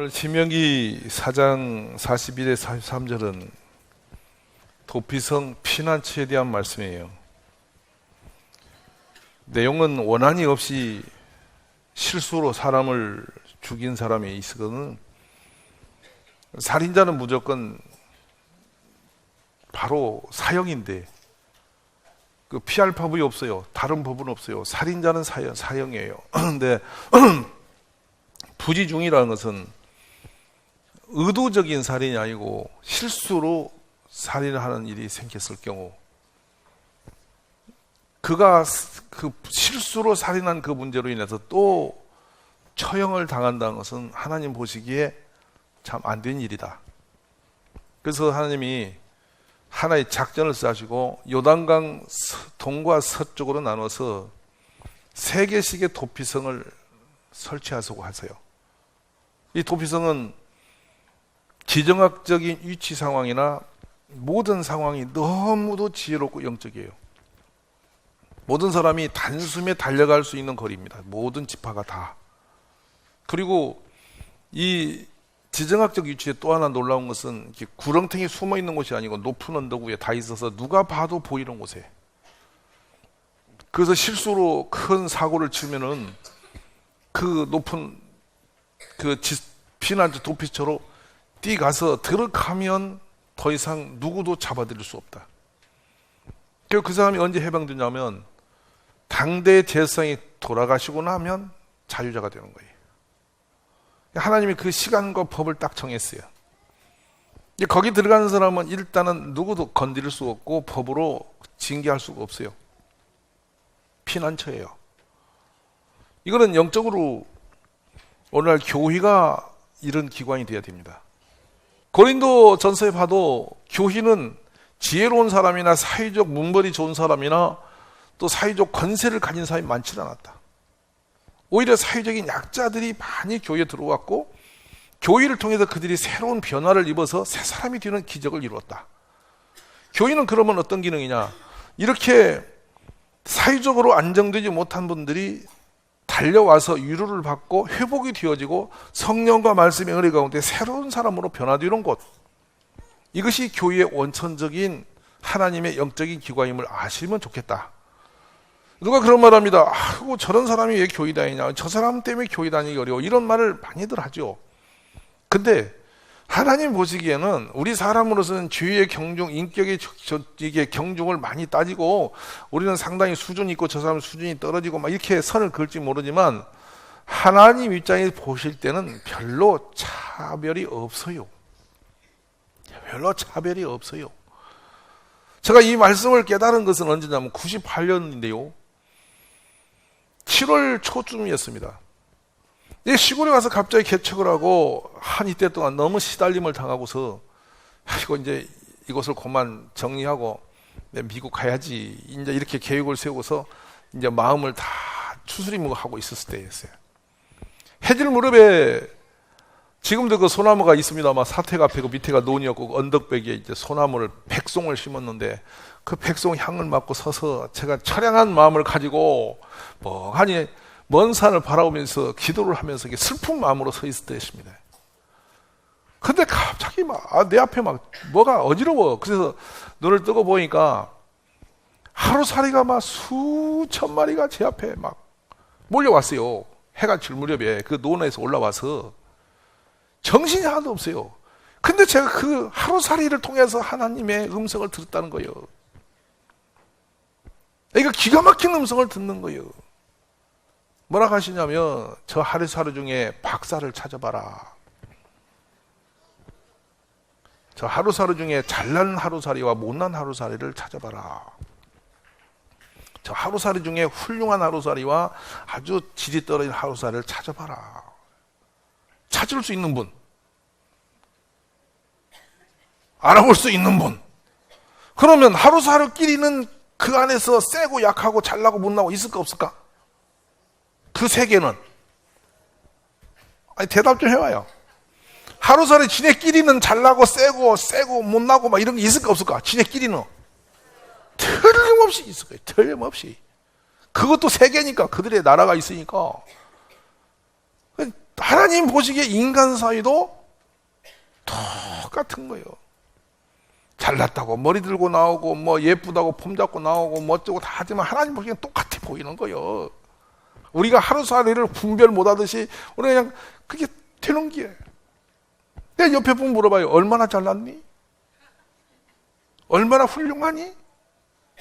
오늘 신명기 4장 41에 43절은 도피성 피난처에 대한 말씀이에요. 내용은 원한이 없이 실수로 사람을 죽인 사람이 있거든. 살인자는 무조건 바로 사형인데 그 피할 법이 없어요. 다른 법은 없어요. 살인자는 사형이에요. 근데 부지중이라는 것은 의도적인 살인이 아니고 실수로 살인을 하는 일이 생겼을 경우, 그가 그 실수로 살인한 그 문제로 인해서 또 처형을 당한다는 것은 하나님 보시기에 참 안 된 일이다. 그래서 하나님이 하나의 작전을 짜시고 요단강 동과 서쪽으로 나눠서 3개씩의 도피성을 설치하시고 하세요. 이 도피성은 지정학적인 위치 상황이나 모든 상황이 너무도 지혜롭고 영적이에요. 모든 사람이 단숨에 달려갈 수 있는 거리입니다. 모든 지파가 다. 그리고 이 지정학적 위치에 또 하나 놀라운 것은 구렁텅이 숨어 있는 곳이 아니고 높은 언덕 위에 다 있어서 누가 봐도 보이는 곳에. 그래서 실수로 큰 사고를 치면은 그 높은 그 피난처 도피처로 뛰가서 들어가면 더 이상 누구도 잡아들일 수 없다. 그 사람이 언제 해방되냐면 당대 제사장이 돌아가시고 나면 자유자가 되는 거예요. 하나님이 그 시간과 법을 딱 정했어요. 거기 들어가는 사람은 일단은 누구도 건드릴 수 없고 법으로 징계할 수가 없어요. 피난처예요. 이거는 영적으로 오늘날 교회가 이런 기관이 되어야 됩니다. 고린도 전서에 봐도 교회는 지혜로운 사람이나 사회적 문벌이 좋은 사람이나 또 사회적 권세를 가진 사람이 많지 않았다. 오히려 사회적인 약자들이 많이 교회에 들어왔고 교회를 통해서 그들이 새로운 변화를 입어서 새 사람이 되는 기적을 이루었다. 교회는 그러면 어떤 기능이냐? 이렇게 사회적으로 안정되지 못한 분들이 달려와서 위로를 받고 회복이 되어지고 성령과 말씀의 은혜 가운데 새로운 사람으로 변화되는 곳, 이것이 교회의 원천적인 하나님의 영적인 기관임을 아시면 좋겠다. 누가 그런 말 합니다. 아이고 저런 사람이 왜 교회 다니냐, 저 사람 때문에 교회 다니기 어려워, 이런 말을 많이들 하죠. 근데 하나님 보시기에는 우리 사람으로서는 주의의 경중, 인격의 이게 경중을 많이 따지고 우리는 상당히 수준이 있고 저 사람 수준이 떨어지고 막 이렇게 선을 그을지 모르지만 하나님 입장에 보실 때는 별로 차별이 없어요. 별로 차별이 없어요. 제가 이 말씀을 깨달은 것은 언제냐면 98년인데요. 7월 초쯤이었습니다. 시골에 가서 갑자기 개척을 하고 한 이때 동안 너무 시달림을 당하고서 이거 이제 이것을 그만 정리하고 미국 가야지 이제 이렇게 계획을 세우고서 이제 마음을 다 추스리하고 있었을 때였어요. 해질 무렵에 지금도 그 소나무가 있습니다만 사택 앞에 그 밑에가 논이었고 언덕배기에 이제 소나무를 백송을 심었는데 그 백송 향을 맡고 서서 제가 처량한 마음을 가지고 멍하니 먼 산을 바라보면서 기도를 하면서 슬픈 마음으로 서 있을 때였습니다. 근데 갑자기 내 앞에 뭐가 어지러워. 그래서 눈을 뜨고 보니까 하루살이가 수천 마리가 제 앞에 몰려왔어요. 해가 질 무렵에 그 논에서 올라와서 정신이 하나도 없어요. 근데 제가 그 하루살이를 통해서 하나님의 음성을 들었다는 거예요. 이거 기가 막힌 음성을 듣는 거예요. 뭐라고 하시냐면 저 하루살이 중에 박사를 찾아봐라. 저 하루살이 중에 잘난 하루살이와 못난 하루살이를 찾아봐라. 저 하루살이 중에 훌륭한 하루살이와 아주 질이 떨어진 하루살이를 찾아봐라. 찾을 수 있는 분, 알아볼 수 있는 분. 그러면 하루살이끼리는 그 안에서 세고 약하고 잘나고 못나고 있을까 없을까? 그 세계는 대답 좀 해봐요. 하루살이 지네끼리는 잘나고 세고 못나고 이런 게 있을까 없을까? 지네끼리는 틀림없이 있을 거예요. 틀림없이. 그것도 세계니까, 그들의 나라가 있으니까. 하나님 보시기에 인간 사이도 똑같은 거예요. 잘났다고 머리 들고 나오고 뭐 예쁘다고 폼 잡고 나오고 뭐 어쩌고 다 하지만 하나님 보시기엔 똑같아 보이는 거예요. 우리가 하루살이를 분별 못하듯이 우리가 그냥 그게 되는 게. 내 옆에 분 물어봐요. 얼마나 잘났니? 얼마나 훌륭하니?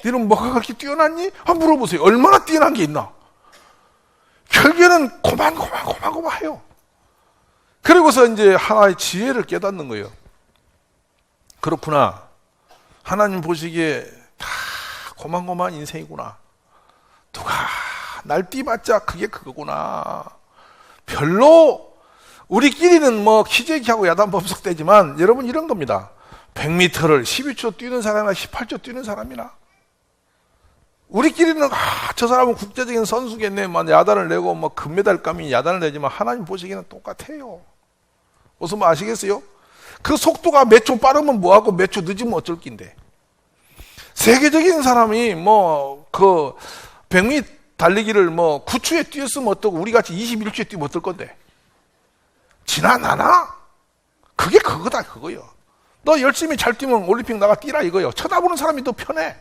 너는 뭐가 그렇게 뛰어났니? 한번 물어보세요. 얼마나 뛰어난 게 있나? 결국에는 고만고만해요. 그리고서 이제 하나의 지혜를 깨닫는 거예요. 그렇구나. 하나님 보시기에 다 고만고만 인생이구나. 누가 날 띠봤자 그게 그거구나. 별로 우리끼리는 뭐 기재기하고 야단법석되지만 여러분 이런 겁니다. 100m를 12초 뛰는 사람이나 18초 뛰는 사람이나 우리끼리는 저 사람은 국제적인 선수겠네. 막 야단을 내고 뭐 금메달감이 야단을 내지만 하나님 보시기에는 똑같아요. 무슨 말 아시겠어요? 그 속도가 몇 초 빠르면 뭐하고 몇 초 늦으면 어쩔 낀데. 세계적인 사람이 뭐 그 100m 달리기를 뭐 9초에 뛰었으면 어떠고 우리 같이 21초에 뛰면 어떨 건데. 지나나나? 그게 그거다 그거요. 너 열심히 잘 뛰면 올림픽 나가 뛰라 이거요. 쳐다보는 사람이 더 편해.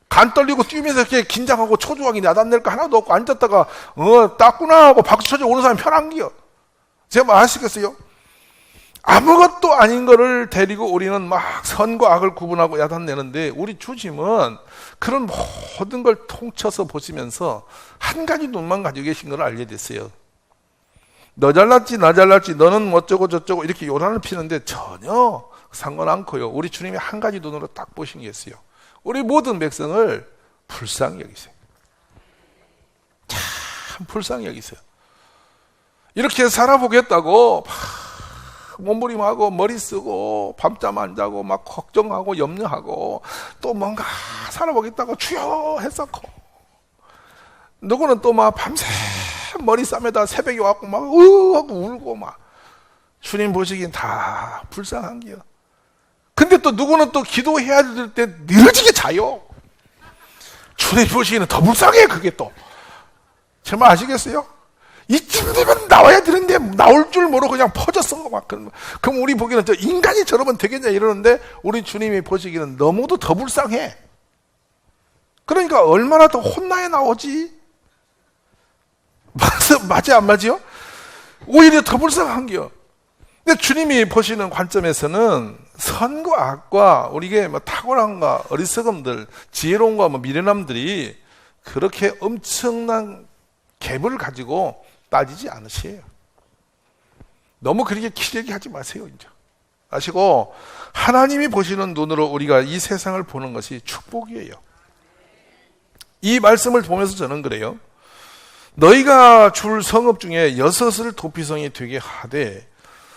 간 떨리고 뛰면서 이렇게 긴장하고 초조하게 야단 낼 거 하나도 없고 앉았다가 땄구나 하고 박수 쳐줘 오는 사람이 편한 게요. 제가 뭐 아시겠어요? 아무것도 아닌 거를 데리고 우리는 막 선과 악을 구분하고 야단 내는데 우리 주님은 그런 모든 걸 통쳐서 보시면서 한 가지 눈만 가지고 계신 걸 알게 됐어요. 너 잘났지 나 잘났지 너는 어쩌고 저쩌고 이렇게 요란을 피는데 전혀 상관 않고요. 우리 주님이 한 가지 눈으로 딱 보신 게 있어요. 우리 모든 백성을 불쌍히 여기세요. 참 불쌍히 여기세요. 이렇게 살아보겠다고 몸부림하고 머리 쓰고 밤잠 안 자고 막 걱정하고 염려하고 또 뭔가 살아보겠다고 주여 했었고 누구는 또 막 밤새 머리 싸매다 새벽에 와갖고 막 하고 울고 막 주님 보시기엔 다 불쌍한 게요. 근데 또 누구는 또 기도해야 될 때 늘어지게 자요. 주님 보시기에는 더 불쌍해 그게 또. 정말 아시겠어요? 이쯤 되면 나와야 되는데 나올 줄 모르고 그냥 퍼졌어 막. 그럼 우리 보기에는 저 인간이 저러면 되겠냐 이러는데 우리 주님이 보시기에는 너무도 더 불쌍해. 그러니까 얼마나 더 혼나야 나오지? 맞아 안 맞아요? 오히려 더 불쌍한 게요. 근데 주님이 보시는 관점에서는 선과 악과 우리에게 뭐 탁월함과 어리석음들, 지혜로움과 뭐 미련함들이 그렇게 엄청난 갭을 가지고 따지지 않으세요. 너무 그렇게 기대기 하지 마세요. 이제 아시고 하나님이 보시는 눈으로 우리가 이 세상을 보는 것이 축복이에요. 이 말씀을 보면서 저는 그래요. 너희가 줄 성읍 중에 6을 도피성이 되게 하되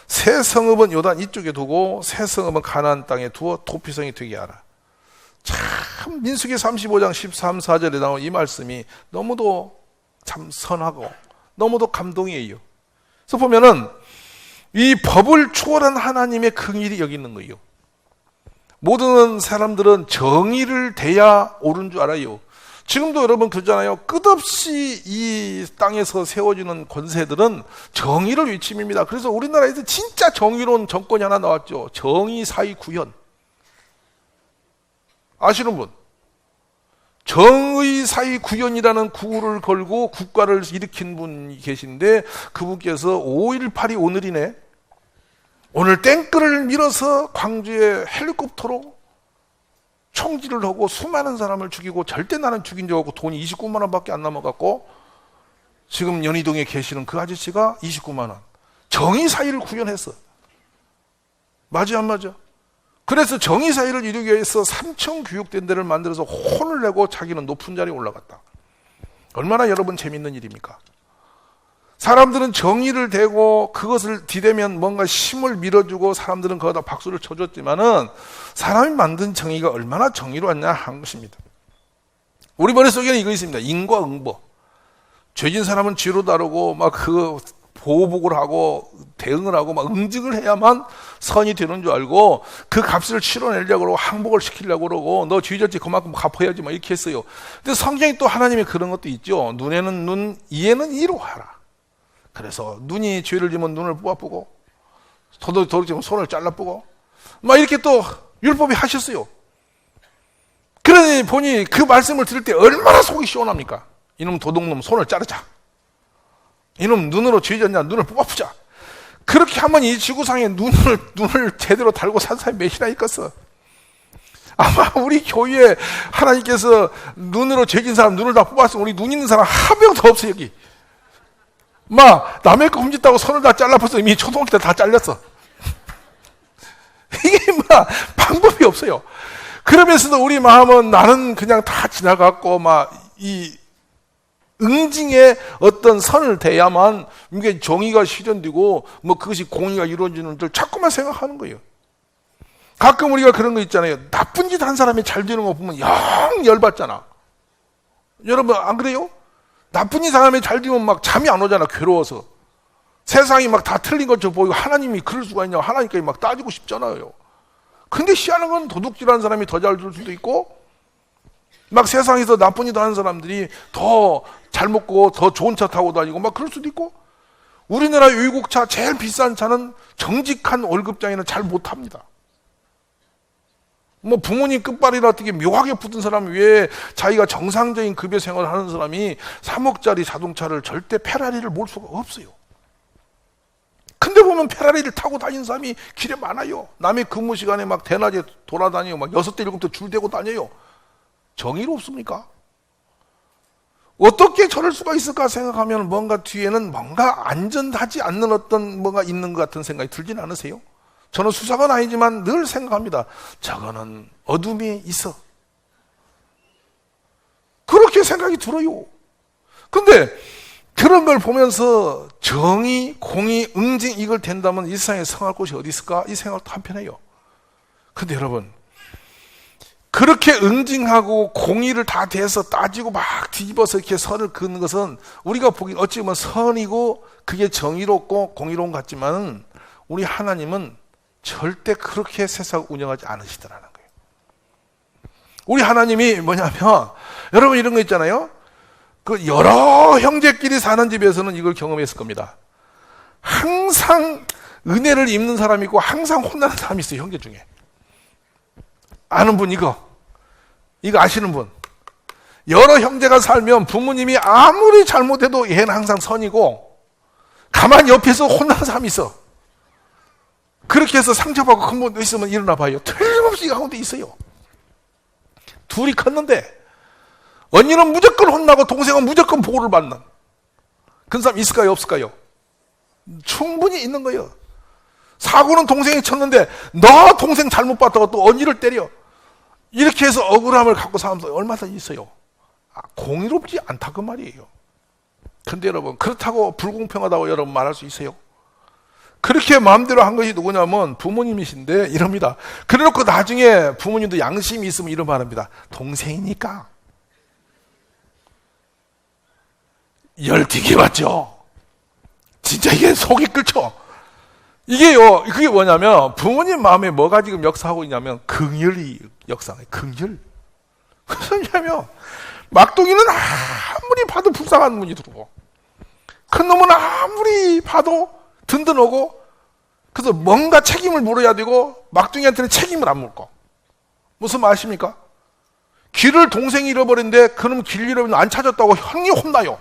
새 성읍은 요단 이쪽에 두고 새 성읍은 가나안 땅에 두어 도피성이 되게 하라. 참 민수기 35장 13, 14절에 나온 이 말씀이 너무도 참 선하고 너무도 감동이에요. 그래서 보면은 이 법을 초월한 하나님의 긍휼이 여기 있는 거예요. 모든 사람들은 정의를 대야 옳은 줄 알아요. 지금도 여러분 그러잖아요. 끝없이 이 땅에서 세워지는 권세들은 정의를 위침입니다. 그래서 우리나라에서 진짜 정의로운 정권이 하나 나왔죠. 정의사회구현. 아시는 분? 정의사회구현이라는 구호를 걸고 국가를 일으킨 분이 계신데 그분께서 5.18이 오늘이네. 오늘 탱크를 밀어서 광주에 헬리콥터로 총질을 하고 수많은 사람을 죽이고 절대 나는 죽인 적 없고 돈이 29만 원밖에 안 남아갖고 지금 연희동에 계시는 그 아저씨가 29만 원. 정의사회를 구현했어. 맞아 안 맞아? 그래서 정의사회를 이루기 위해서 3천 교육된 데를 만들어서 혼을 내고 자기는 높은 자리에 올라갔다. 얼마나 여러분 재밌는 일입니까? 사람들은 정의를 대고 그것을 디대면 뭔가 힘을 밀어주고 사람들은 거기다 박수를 쳐줬지만은 사람이 만든 정의가 얼마나 정의로웠냐 한 것입니다. 우리 머릿속에는 이거 있습니다. 인과 응보. 죄진 사람은 죄로 다루고 막 그 보호복을 하고 대응을 하고 막 응징을 해야만 선이 되는 줄 알고 그 값을 치러내려고 그러고 항복을 시키려고 그러고 너 죄졌지 그만큼 갚아야지 막 이렇게 했어요. 근데 성경이 또 하나님의 그런 것도 있죠. 눈에는 눈, 이에는 이로 하라. 그래서 눈이 죄를 지면 눈을 뽑아보고 도둑 지면 손을 잘라보고 막 이렇게 또 율법이 하셨어요. 그러니 보니 그 말씀을 들을 때 얼마나 속이 시원합니까? 이놈 도둑놈 손을 자르자. 이놈 눈으로 죄 졌냐 눈을 뽑아보자. 그렇게 하면 이 지구상에 눈을 제대로 달고 산 사람이 몇이나 있겠어. 아마 우리 교회에 하나님께서 눈으로 죄진 사람 눈을 다 뽑았으면 우리 눈 있는 사람 한 명도 없어 여기. 막 남의 거 훔쳤다고 손을 다 잘라버려서 이미 초등학교 때 다 잘렸어. 이게 막 방법이 없어요. 그러면서도 우리 마음은 나는 그냥 다 지나갔고 막 이 응징의 어떤 선을 대야만 이게 정의가 실현되고 뭐 그것이 공의가 이루어지는 줄 자꾸만 생각하는 거예요. 가끔 우리가 그런 거 있잖아요. 나쁜 짓 한 사람이 잘 되는 거 보면 영 열받잖아. 여러분 안 그래요? 나쁜 짓 사람이 잘 되면 막 잠이 안 오잖아. 괴로워서. 세상이 막 다 틀린 것처럼 보이고 하나님이 그럴 수가 있냐 하나님께 막 따지고 싶잖아요. 근데 희한한 건 도둑질하는 사람이 더 잘 될 수도 있고 막 세상에서 나쁜 짓 하는 사람들이 더 잘 먹고 더 좋은 차 타고 다니고 막 그럴 수도 있고 우리나라 외국차 제일 비싼 차는 정직한 월급장에는 잘 못 탑니다. 뭐 부모님 끝발이라 어떻게 묘하게 붙은 사람 외에 자기가 정상적인 급여 생활을 하는 사람이 3억짜리 자동차를 절대 페라리를 몰 수가 없어요. 근데 보면 페라리를 타고 다니는 사람이 길에 많아요. 남의 근무 시간에 막 대낮에 돌아다니고 막 6대 7대 줄 대고 다녀요. 정의롭습니까? 어떻게 저럴 수가 있을까 생각하면 뭔가 뒤에는 뭔가 안전하지 않는 어떤 뭐가 있는 것 같은 생각이 들진 않으세요? 저는 수사관 아니지만 늘 생각합니다. 저거는 어둠이 있어. 그렇게 생각이 들어요. 근데 그런 걸 보면서 정의, 공의, 응징 이걸 된다면 이 세상에 성할 곳이 어디 있을까? 이 생각도 한편해요. 근데 여러분 그렇게 응징하고 공의를 다 대서 따지고 막 뒤집어서 이렇게 선을 그는 것은 우리가 보기 어찌 보면 선이고 그게 정의롭고 공의로운 것 같지만 우리 하나님은 절대 그렇게 세상을 운영하지 않으시더라는 거예요. 우리 하나님이 뭐냐면 여러분 이런 거 있잖아요. 그 여러 형제끼리 사는 집에서는 이걸 경험했을 겁니다. 항상 은혜를 입는 사람이 있고 항상 혼나는 사람이 있어요. 형제 중에. 아는 분 이거 아시는 분. 여러 형제가 살면 부모님이 아무리 잘못해도 얘는 항상 선이고 가만히 옆에서 혼나는 사람이 있어. 그렇게 해서 상처받고 큰 분도 있으면 일어나 봐요. 틀림없이 가운데 있어요. 둘이 컸는데 언니는 무조건 혼나고 동생은 무조건 보호를 받는 그런 사람 있을까요? 없을까요? 충분히 있는 거예요. 사고는 동생이 쳤는데 너 동생 잘못 봤다고 또 언니를 때려. 이렇게 해서 억울함을 갖고 사는 사람이 얼마나 있어요. 공의롭지 않다 그 말이에요. 근데 여러분 그렇다고 불공평하다고 여러분 말할 수 있어요? 그렇게 마음대로 한 것이 누구냐면 부모님이신데 이럽니다. 그래놓고 나중에 부모님도 양심이 있으면 이런 말합니다. 동생이니까 열띠게 맞죠? 진짜 이게 속이 끓죠? 이게요, 그게 뭐냐면 부모님 마음에 뭐가 지금 역사하고 있냐면 긍휼이 역사해요. 긍휼. 무슨 얘기냐면 막둥이는 아무리 봐도 불쌍한 분이 들어오고 큰 놈은 아무리 봐도 든든하고 그래서 뭔가 책임을 물어야 되고 막둥이한테는 책임을 안 물고 무슨 말 아십니까? 길을 동생이 잃어버린데 그놈 길 잃어버리면 안 찾았다고 형이 혼나요.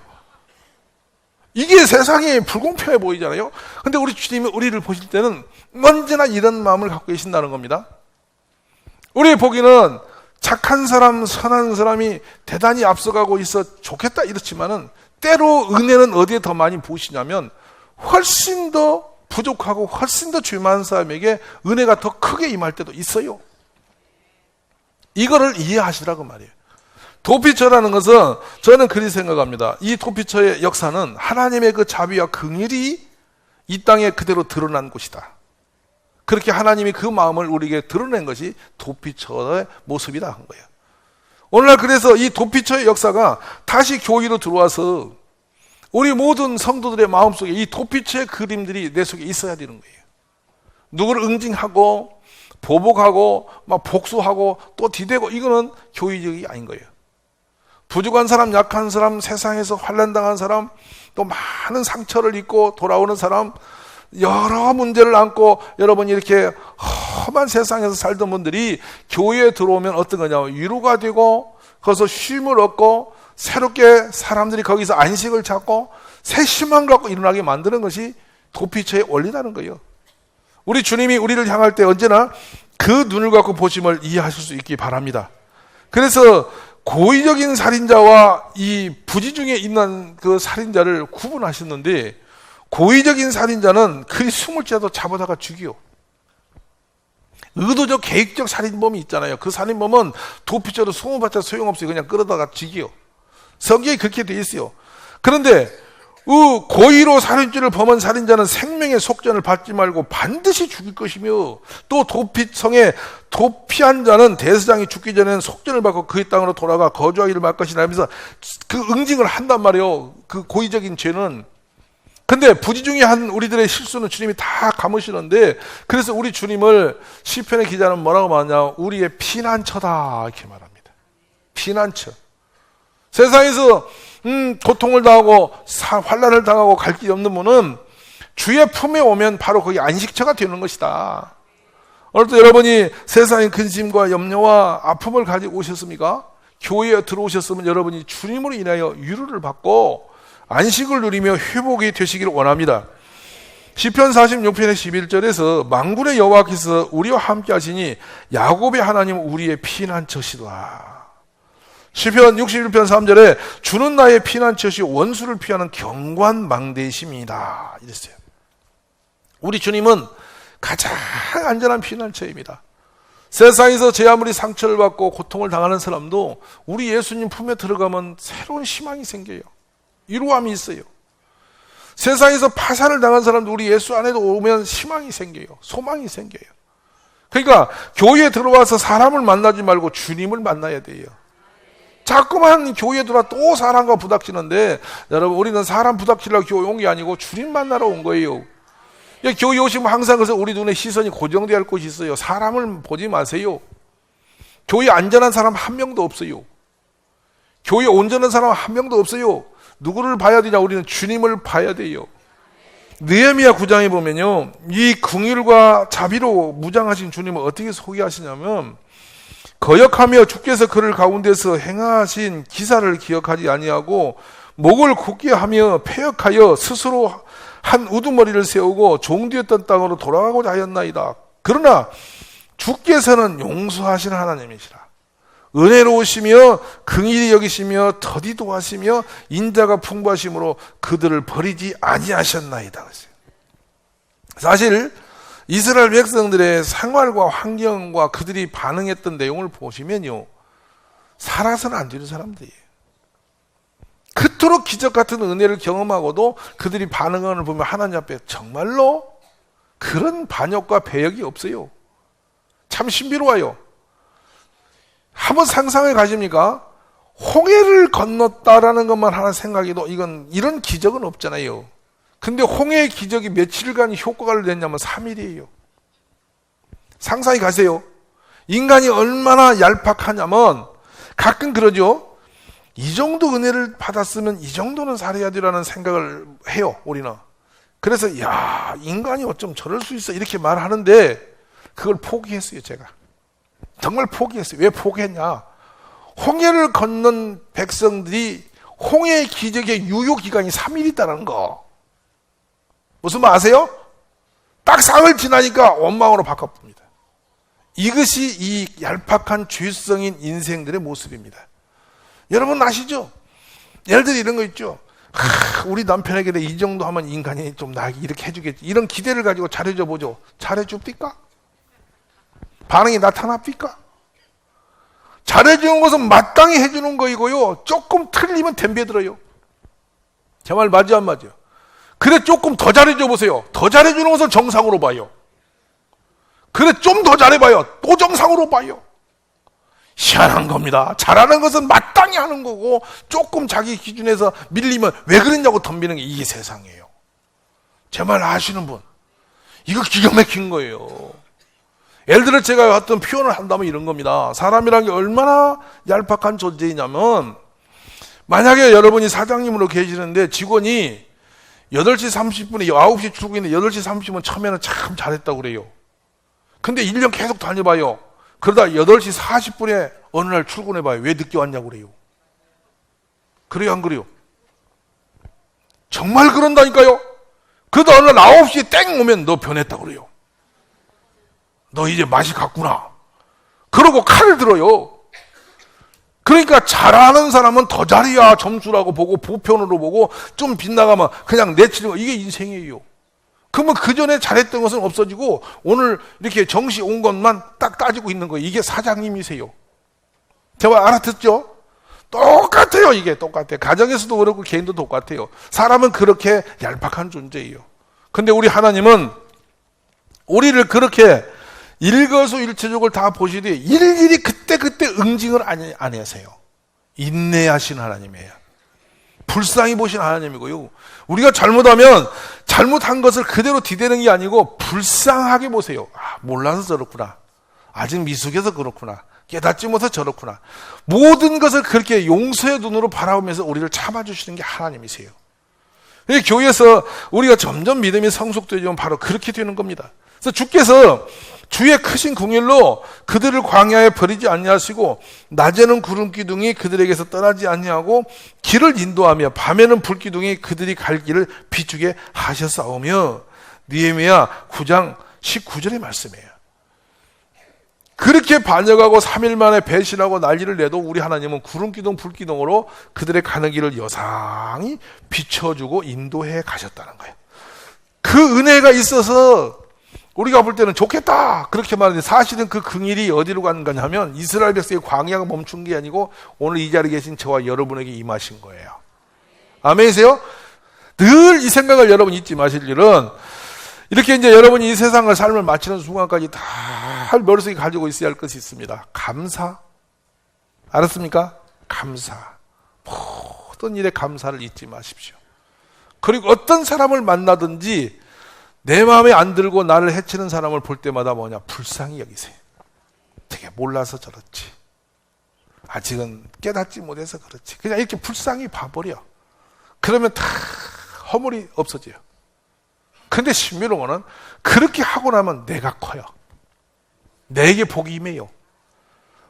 이게 세상이 불공평해 보이잖아요. 근데 우리 주님이 우리를 보실 때는 언제나 이런 마음을 갖고 계신다는 겁니다. 우리 보기는 착한 사람, 선한 사람이 대단히 앞서가고 있어 좋겠다 이렇지만은 때로 은혜는 어디에 더 많이 부으시냐면 훨씬 더 부족하고 훨씬 더 죄 많은 사람에게 은혜가 더 크게 임할 때도 있어요. 이거를 이해하시라고 말이에요. 도피처라는 것은 저는 그리 생각합니다. 이 도피처의 역사는 하나님의 그 자비와 긍휼이 이 땅에 그대로 드러난 곳이다. 그렇게 하나님이 그 마음을 우리에게 드러낸 것이 도피처의 모습이다 한 거예요. 오늘날 그래서 이 도피처의 역사가 다시 교회로 들어와서 우리 모든 성도들의 마음속에 이 도피처의 그림들이 내 속에 있어야 되는 거예요. 누구를 응징하고 보복하고 막 복수하고 또 디대고 이거는 교회적이 아닌 거예요. 부족한 사람, 약한 사람, 세상에서 환난당한 사람, 또 많은 상처를 입고 돌아오는 사람, 여러 문제를 안고 여러분이 이렇게 험한 세상에서 살던 분들이 교회에 들어오면 어떤 거냐, 위로가 되고 거기서 쉼을 얻고 새롭게 사람들이 거기서 안식을 찾고 새 희망을 갖고 일어나게 만드는 것이 도피처의 원리라는 거예요. 우리 주님이 우리를 향할 때 언제나 그 눈을 갖고 보심을 이해하실 수 있기 바랍니다. 그래서 고의적인 살인자와 이 부지 중에 있는 그 살인자를 구분하셨는데, 고의적인 살인자는 그리 숨을 쥐어도 잡아다가 죽이요. 의도적 계획적 살인범이 있잖아요. 그 살인범은 도피처로 숨어봤자 소용없어요. 그냥 끌어다가 죽이요. 성경이 그렇게 돼 있어요. 그런데 고의로 살인죄를 범한 살인자는 생명의 속전을 받지 말고 반드시 죽일 것이며, 또 도피성에 도피한 자는 대제사장이 죽기 전에는 속전을 받고 그의 땅으로 돌아가 거주하기를 말 것이라 하면서 그 응징을 한단 말이에요. 그 고의적인 죄는. 근데 부지 중에 한 우리들의 실수는 주님이 다 감으시는데, 그래서 우리 주님을 시편의 기자는 뭐라고 말하냐, 우리의 피난처다 이렇게 말합니다. 피난처. 세상에서 고통을 당하고 환난을 당하고 갈 길이 없는 분은 주의 품에 오면 바로 거기 안식처가 되는 것이다. 오늘도 여러분이 세상의 근심과 염려와 아픔을 가지고 오셨습니까? 교회에 들어오셨으면 여러분이 주님으로 인하여 위로를 받고 안식을 누리며 회복이 되시기를 원합니다. 시편 46편의 11절에서 만군의 여호와께서 우리와 함께 하시니 야곱의 하나님 우리의 피난처시다. 시편 61편 3절에 주는 나의 피난처시 원수를 피하는 경관망대이십니다 이랬어요. 우리 주님은 가장 안전한 피난처입니다. 세상에서 제 아무리 상처를 받고 고통을 당하는 사람도 우리 예수님 품에 들어가면 새로운 희망이 생겨요. 위로함이 있어요. 세상에서 파산을 당한 사람도 우리 예수 안에도 오면 희망이 생겨요. 소망이 생겨요. 그러니까 교회에 들어와서 사람을 만나지 말고 주님을 만나야 돼요. 자꾸만 교회에 들어와 또 사람과 부닥치는데, 여러분 우리는 사람 부닥치려고 교회 온 게 아니고 주님 만나러 온 거예요. 교회 오시면 항상 그래서 우리 눈에 시선이 고정되어야 할 곳이 있어요. 사람을 보지 마세요. 교회에 안전한 사람 한 명도 없어요. 교회에 온전한 사람 한 명도 없어요. 누구를 봐야 되냐? 우리는 주님을 봐야 돼요. 느헤미야 9장에 보면요, 이 긍휼과 자비로 무장하신 주님을 어떻게 소개하시냐면, 거역하며 주께서 그를 가운데서 행하신 기사를 기억하지 아니하고 목을 굳게 하며 패역하여 스스로 한 우두머리를 세우고 종되었던 땅으로 돌아가고자 하였나이다. 그러나 주께서는 용서하시는 하나님이시라. 은혜로우시며 긍휼히 여기시며 더디도 하시며 인자가 풍부하심으로 그들을 버리지 아니하셨나이다. 사실 이스라엘 백성들의 생활과 환경과 그들이 반응했던 내용을 보시면요, 살아서는 안 되는 사람들이에요. 그토록 기적 같은 은혜를 경험하고도 그들이 반응하는 걸 보면 하나님 앞에 정말로 그런 반역과 배역이 없어요. 참 신비로워요. 한번 상상해 가십니까? 홍해를 건넜다라는 것만 하나 생각해도 이런 기적은 없잖아요. 근데 홍해의 기적이 며칠간 효과가 냈냐면 3일이에요. 상상이 가세요. 인간이 얼마나 얄팍하냐면 가끔 그러죠. 이 정도 은혜를 받았으면 이 정도는 살아야 되라는 생각을 해요, 우리는. 그래서 야, 인간이 어쩜 저럴 수 있어 이렇게 말하는데 그걸 포기했어요, 제가. 정말 포기했어요. 왜 포기했냐? 홍해를 건넌 백성들이 홍해의 기적의 유효기간이 3일이다라는 거. 무슨 말 아세요? 딱 3일 지나니까 원망으로 바꿔봅니다. 이것이 이 얄팍한 죄성인 인생들의 모습입니다. 여러분 아시죠? 예를 들어 이런 거 있죠. 우리 남편에게 이 정도 하면 인간이 좀 나에게 이렇게 해주겠지. 이런 기대를 가지고 잘해줘 보죠. 잘해줍니까? 반응이 나타납니까? 잘해주는 것은 마땅히 해주는 거이고요. 조금 틀리면 덤벼들어요. 제 말 맞지 안 맞아요? 그래 조금 더 잘해줘 보세요. 더 잘해주는 것을 정상으로 봐요. 그래 좀 더 잘해봐요. 또 정상으로 봐요. 희한한 겁니다. 잘하는 것은 마땅히 하는 거고 조금 자기 기준에서 밀리면 왜 그랬냐고 덤비는 게 이게 세상이에요. 제 말 아시는 분, 이거 기가 막힌 거예요. 예를 들어 제가 어떤 표현을 한다면 이런 겁니다. 사람이라는 게 얼마나 얄팍한 존재이냐면 만약에 여러분이 사장님으로 계시는데 직원이 8시 30분에 9시 출근인데 8시 30분 처음에는 참 잘했다고 그래요. 근데 1년 계속 다녀봐요. 그러다 8시 40분에 어느 날 출근해봐요. 왜 늦게 왔냐고 그래요. 그래요, 안 그래요? 정말 그런다니까요. 그러다 어느 날 9시에 땡 오면 너 변했다고 그래요. 너 이제 맛이 갔구나. 그러고 칼을 들어요. 그러니까 잘하는 사람은 더 잘해야 점수라고 보고 보편으로 보고 좀 빗나가면 그냥 내치는 거. 이게 인생이에요. 그러면 그 전에 잘했던 것은 없어지고 오늘 이렇게 정시 온 것만 딱 따지고 있는 거예요. 이게 사장님이세요. 제가 알아듣죠? 똑같아요. 이게 똑같아요. 가정에서도 그렇고 개인도 똑같아요. 사람은 그렇게 얄팍한 존재예요. 근데 우리 하나님은 우리를 그렇게 일거수일투족을 다 보시되 일일이 그때그때 응징을 안 하세요. 인내하신 하나님이에요. 불쌍히 보신 하나님이고요. 우리가 잘못하면 잘못한 것을 그대로 뒤대는 게 아니고 불쌍하게 보세요. 아, 몰라서 저렇구나. 아직 미숙해서 그렇구나. 깨닫지 못해서 저렇구나. 모든 것을 그렇게 용서의 눈으로 바라보면서 우리를 참아주시는 게 하나님이세요. 교회에서 우리가 점점 믿음이 성숙되면 바로 그렇게 되는 겁니다. 그래서 주께서 주의 크신 긍휼로 그들을 광야에 버리지 아니하시고 낮에는 구름 기둥이 그들에게서 떠나지 아니하고 길을 인도하며 밤에는 불 기둥이 그들이 갈 길을 비추게 하셨사오며 느헤미야 9장 19절의 말씀이에요. 그렇게 반역하고 3일 만에 배신하고 난리를 내도 우리 하나님은 구름 기둥 불 기둥으로 그들의 가는 길을 여상히 비춰주고 인도해 가셨다는 거예요. 그 은혜가 있어서 우리가 볼 때는 좋겠다 그렇게 말하는데 사실은 그 긍일이 어디로 간 거냐면 이스라엘 백성의 광야가 멈춘 게 아니고 오늘 이 자리에 계신 저와 여러분에게 임하신 거예요. 아멘이세요? 늘 이 생각을 여러분 잊지 마실 일은 이렇게 이제 여러분이 이 세상을 삶을 마치는 순간까지 다 머릿속에 가지고 있어야 할 것이 있습니다. 감사. 알았습니까? 감사. 모든 일에 감사를 잊지 마십시오. 그리고 어떤 사람을 만나든지 내 마음에 안 들고 나를 해치는 사람을 볼 때마다 뭐냐? 불쌍히 여기세요. 되게 몰라서 저렇지. 아직은 깨닫지 못해서 그렇지. 그냥 이렇게 불쌍히 봐버려. 그러면 다 허물이 없어져요. 근데 신비로운 거는 그렇게 하고 나면 내가 커요. 내게 복이 임해요.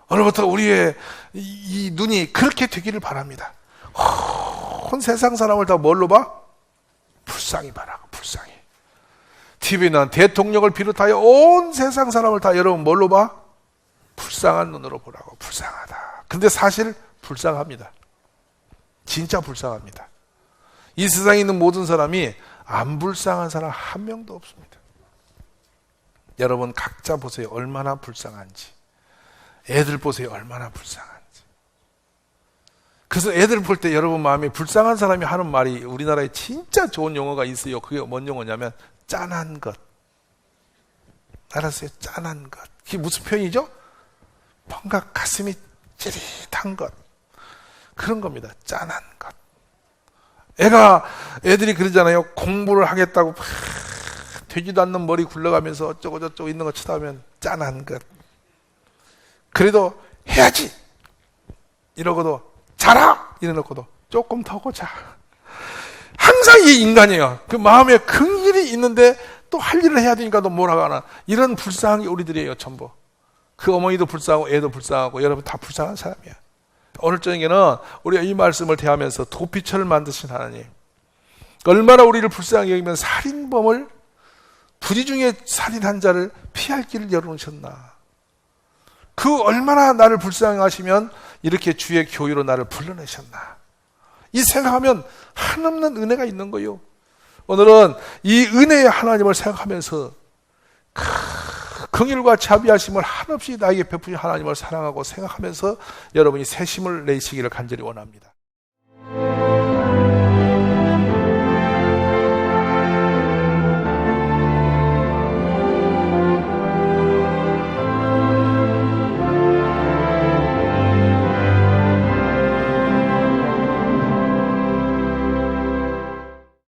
오늘부터 우리의 이 눈이 그렇게 되기를 바랍니다. 온 세상 사람을 다 뭘로 봐? 불쌍히 봐라고. 불쌍히. TV는 대통령을 비롯하여 온 세상 사람을 다 여러분 뭘로 봐? 불쌍한 눈으로 보라고. 불쌍하다. 근데 사실 불쌍합니다. 진짜 불쌍합니다. 이 세상에 있는 모든 사람이 안 불쌍한 사람 한 명도 없습니다. 여러분 각자 보세요. 얼마나 불쌍한지. 애들 보세요. 얼마나 불쌍한지. 그래서 애들 볼 때 여러분 마음에 불쌍한 사람이 하는 말이 우리나라에 진짜 좋은 용어가 있어요. 그게 뭔 용어냐면 짠한 것. 알았어요? 짠한 것. 그게 무슨 표현이죠? 뭔가 가슴이 찌릿한 것. 그런 겁니다. 짠한 것. 애들이 그러잖아요. 공부를 하겠다고 막 되지도 않는 머리 굴러가면서 어쩌고 저쩌고 있는 거 쳐다보면 짠한 것. 그래도 해야지 이러고도 자라 이래놓고도 조금 더 고자. 항상 이 인간이에요. 그 마음에 긍휼이 있는데 또 할 일을 해야 되니까 또 뭐라고 하나. 이런 불쌍한 게 우리들이에요. 전부. 그 어머니도 불쌍하고 애도 불쌍하고 여러분 다 불쌍한 사람이야. 오늘 저녁에는 우리가 이 말씀을 대하면서 도피처를 만드신 하나님, 얼마나 우리를 불쌍하게 여기면 살인범을 부지 중에 살인한 자를 피할 길을 열어놓으셨나. 그 얼마나 나를 불쌍히 하시면 이렇게 주의 교회로 나를 불러내셨나. 이 생각하면 한없는 은혜가 있는 거예요. 오늘은 이 은혜의 하나님을 생각하면서 긍휼과 자비하심을 한없이 나에게 베푸신 하나님을 사랑하고 생각하면서 여러분이 새 힘을 내시기를 간절히 원합니다.